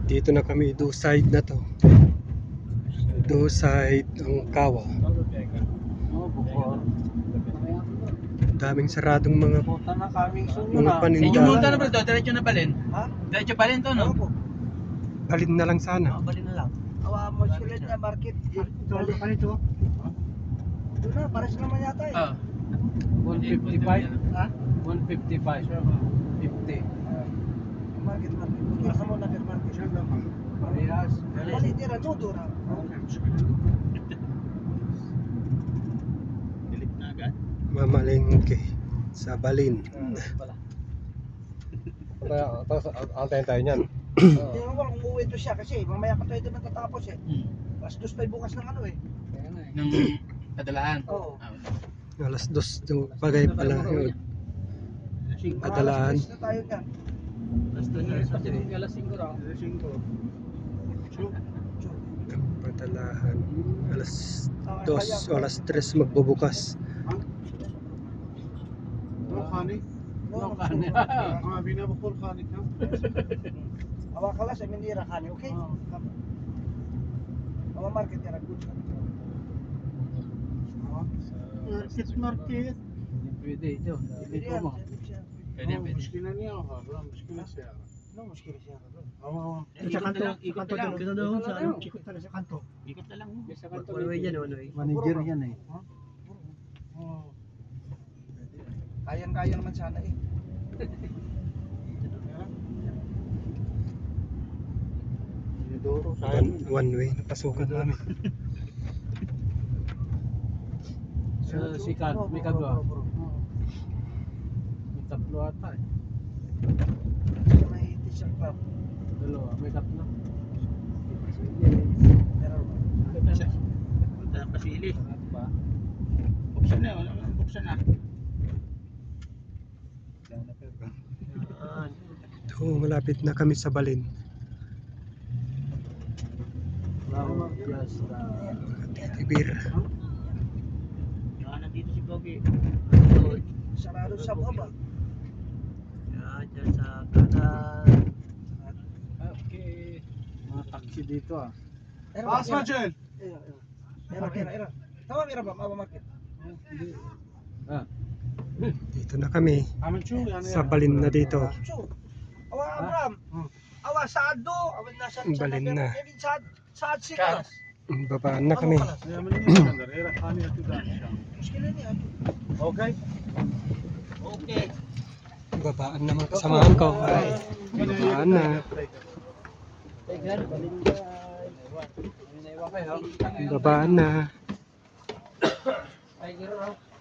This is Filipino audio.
Dito na kami, do side na to. Do side ang Kawa. Daming saradong mga paninda. Yung multa na ba ito? Diretso na balin? Ha? Diretso balin to, no? Balin na lang sana. Balik na lang. Awa mo sila niya market. Balik pa nito. Ito na, pares naman yata eh. Ah. 155. Ha? 155. 50. Market. Kaya mo na market. Parehas. Balik tira, todo na. Dilit na agad. Mamalengke sa Balin. Antayin tayo niyan. Tingnan ko kung uuwi to siya kasi mamaya pa tayo naman tatapos eh. Alas 2 pa bukas ng ano eh. Nung kadalaan. Oo. Alas 2 yung pagay pala yun. Kadalaan. Alas 3 na tayo niyan. Alas 5 raw. Padalahan. Alas 2 o alas 3 magbubukas. Awa kala sa Mindira kani, okay? Awa market tira good. Market. Pwede ito. Pwede Dito yan, mo. Pwede, pwede. No, muskil siya. Sa kanto lang, ikot na lang. Kita doon sa ano, ikot talaga sa kanto. Ikot na lang. Sa kanto. One way yan, one way. Manager yan eh. Kayang-kaya naman sana eh. One way na pasukan namin. Sa sikat, may kagwa. May tatlo ata eh. Sa may t-shirt club. Dalawa, may tatlo. Meron ba? Punta ng pasili. Sarap ba? Buksan na, wala nang buksan na. Ito, malapit na kami sa Balin. Flower Fiesta. Titibir. Yung nandito si Pogi. Sarado sa baba. Diyan sa kanan. Okay. Mga taxi dito ah. Jen! Era. Tama mira ba? Awa market. Ah. Dito na kami. Sa Balin na dito. Chu. Awa Abraham. Awa Sado. Awa nasa Balin na. Saad sikas. Babaan na kami. Muskil niya. Okay. Okay. Babaan na mga kasamahan ko. Ay, babaan na. Babaan na.